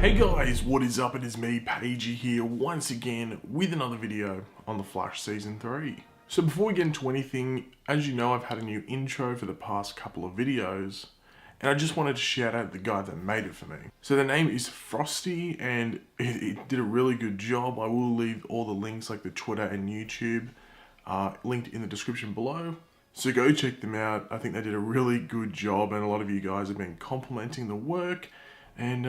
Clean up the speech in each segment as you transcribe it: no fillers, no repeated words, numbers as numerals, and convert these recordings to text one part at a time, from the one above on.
Hey guys, what is up? It is me, Pagey here, once again with another video on The Flash Season 3. So before we get into anything, as you know, I've had a new intro for the past couple of videos, and I just wanted to shout out the guy that made it for me. So the name is Frosty, and it did a really good job. I will leave all the links like the Twitter and YouTube linked in the description below. So go check them out. I think they did a really good job, and a lot of you guys have been complimenting the work, and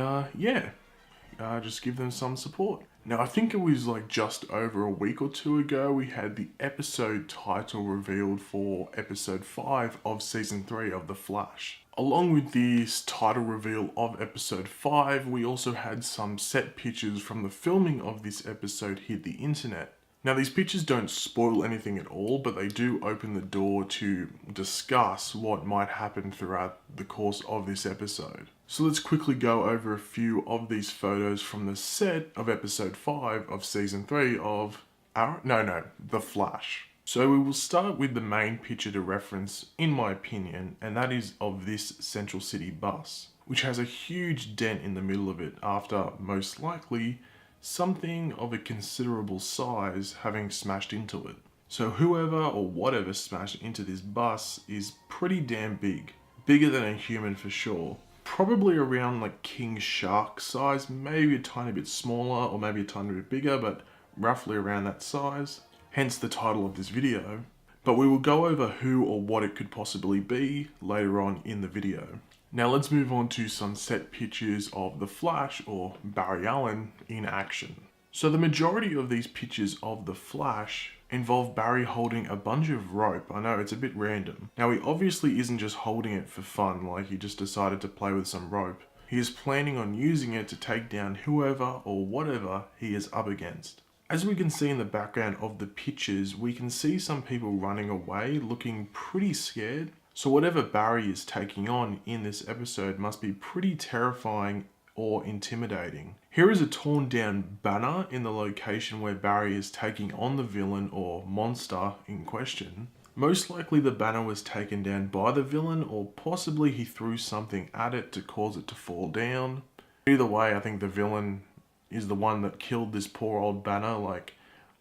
just give them some support. Now, I think it was like just over a week or two ago, we had the episode title revealed for episode 5 of season 3 of The Flash. Along with this title reveal of episode 5, we also had some set pictures from the filming of this episode hit the internet. Now, these pictures don't spoil anything at all, but they do open the door to discuss what might happen throughout the course of this episode. So let's quickly go over a few of these photos from the set of episode 5 of season 3 of The Flash. So we will start with the main picture to reference, in my opinion, and that is of this Central City bus, which has a huge dent in the middle of it after, most likely, something of a considerable size having smashed into it. So whoever or whatever smashed into this bus is pretty damn big. Bigger than a human for sure. Probably around like King Shark size, maybe a tiny bit smaller or maybe a tiny bit bigger, but roughly around that size. Hence the title of this video. But we will go over who or what it could possibly be later on in the video. Now let's move on to some set pictures of the Flash, or Barry Allen, in action. So the majority of these pictures of the Flash involve Barry holding a bunch of rope. I know, it's a bit random. Now he obviously isn't just holding it for fun, like he just decided to play with some rope. He is planning on using it to take down whoever or whatever he is up against. As we can see in the background of the pictures, we can see some people running away looking pretty scared. So whatever Barry is taking on in this episode must be pretty terrifying or intimidating. Here is a torn down banner in the location where Barry is taking on the villain or monster in question. Most likely the banner was taken down by the villain, or possibly he threw something at it to cause it to fall down. Either way, I think the villain is the one that killed this poor old banner, like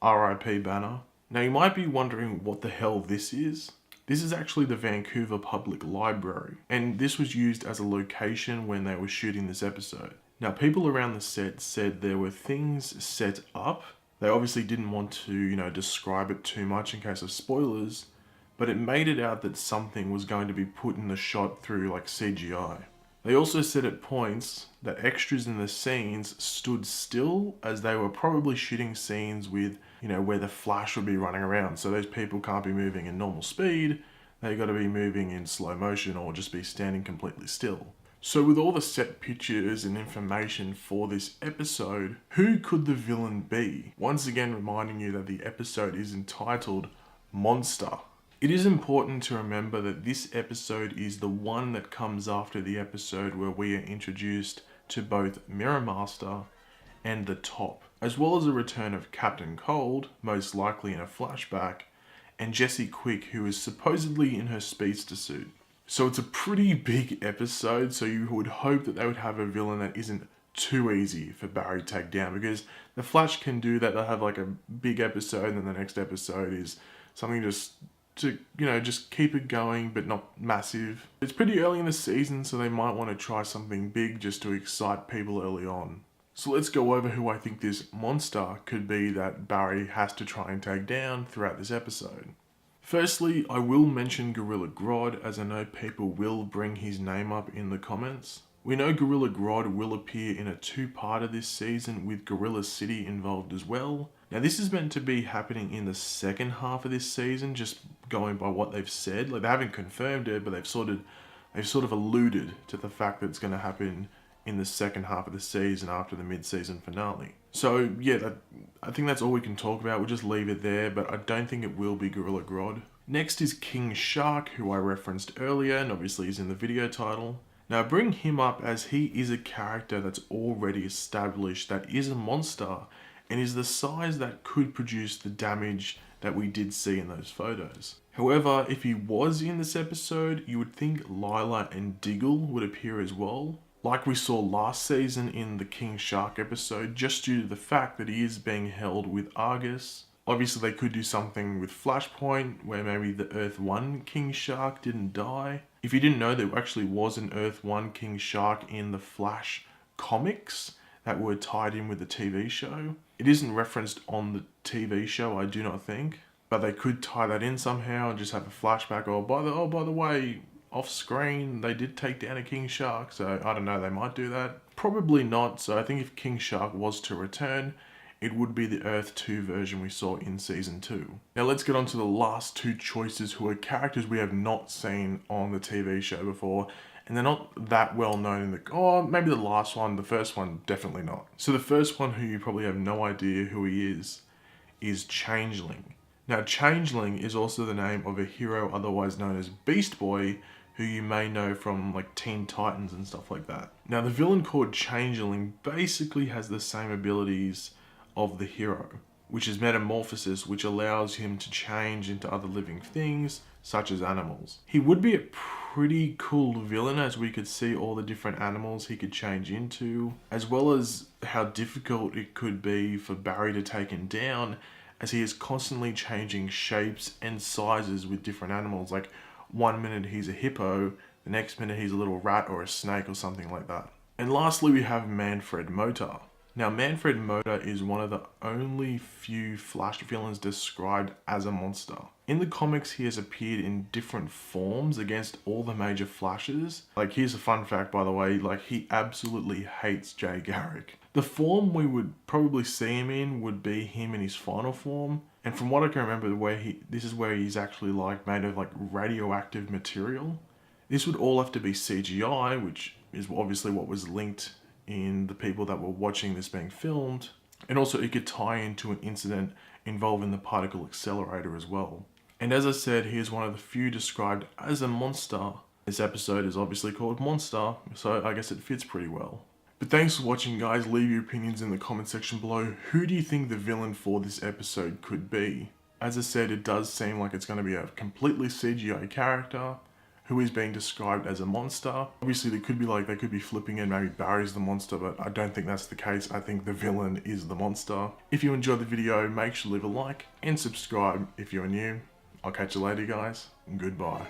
RIP banner. Now you might be wondering what the hell this is. This is actually the Vancouver Public Library, and this was used as a location when they were shooting this episode. Now, people around the set said there were things set up. They obviously didn't want to, describe it too much in case of spoilers, but it made it out that something was going to be put in the shot through like CGI. They also said at points that extras in the scenes stood still, as they were probably shooting scenes with, where the Flash would be running around. So those people can't be moving in normal speed. They got to be moving in slow motion or just be standing completely still. So with all the set pictures and information for this episode, who could the villain be? Once again, reminding you that the episode is entitled Monster. It is important to remember that this episode is the one that comes after the episode where we are introduced to both Mirror Master and the Top, as well as a return of Captain Cold, most likely in a flashback, and Jesse Quick, who is supposedly in her speedster suit. So it's a pretty big episode, so you would hope that they would have a villain that isn't too easy for Barry to take down, because the Flash can do that. They'll have like a big episode, and then the next episode is something just to, just keep it going, but not massive. It's pretty early in the season, so they might want to try something big just to excite people early on. So let's go over who I think this monster could be that Barry has to try and take down throughout this episode. Firstly, I will mention Gorilla Grodd, as I know people will bring his name up in the comments. We know Gorilla Grodd will appear in a two-parter this season with Gorilla City involved as well. Now this is meant to be happening in the second half of this season, just going by what they've said. Like, they haven't confirmed it, but they've sort of alluded to the fact that it's going to happen in the second half of the season after the mid-season finale. So yeah, I think that's all we can talk about. We'll just leave it there, but I don't think it will be Gorilla Grodd. Next is King Shark, who I referenced earlier and obviously is in the video title. Now I bring him up as he is a character that's already established, that is a monster, and is the size that could produce the damage that we did see in those photos. However, if he was in this episode, you would think Lyla and Diggle would appear as well. like we saw last season in the King Shark episode, just due to the fact that he is being held with Argus. Obviously they could do something with Flashpoint, where maybe the Earth 1 King Shark didn't die. If you didn't know, there actually was an Earth 1 King Shark in the Flash comics that were tied in with the TV show. It isn't referenced on the TV show, I do not think, but they could tie that in somehow and just have a flashback, or by the way, off screen they did take down a King Shark, so I don't know, they might do that. Probably not, so I think if King Shark was to return, it would be the Earth 2 version we saw in Season 2. Now let's get on to the last two choices, who are characters we have not seen on the TV show before, and they're not that well known in the... oh, maybe the last one, the first one, definitely not. So the first one, who you probably have no idea who he is Changeling. Now Changeling is also the name of a hero otherwise known as Beast Boy, who you may know from like Teen Titans and stuff like that. Now the villain called Changeling basically has the same abilities of the hero, which is metamorphosis, which allows him to change into other living things, such as animals. He would be a pretty cool villain, as we could see all the different animals he could change into, as well as how difficult it could be for Barry to take him down, as he is constantly changing shapes and sizes with different animals. Like, one minute he's a hippo, the next minute he's a little rat or a snake or something like that. And lastly, we have Manfred Motor. Now, Manfred Motor is one of the only few Flash villains described as a monster. In the comics, he has appeared in different forms against all the major Flashes. Like, here's a fun fact, by the way, like, he absolutely hates Jay Garrick. The form we would probably see him in would be him in his final form. And from what I can remember, this is where he's actually like made of like radioactive material. This would all have to be CGI, which is obviously what was linked in the people that were watching this being filmed. And also it could tie into an incident involving the particle accelerator as well. And as I said, he is one of the few described as a monster. This episode is obviously called Monster, so I guess it fits pretty well. But thanks for watching, guys. Leave your opinions in the comment section below. Who do you think the villain for this episode could be? As I said, it does seem like it's going to be a completely CGI character who is being described as a monster. Obviously, they could be flipping in, maybe Barry's the monster, but I don't think that's the case. I think the villain is the monster. If you enjoyed the video, make sure to leave a like and subscribe if you're new. I'll catch you later, guys. Goodbye.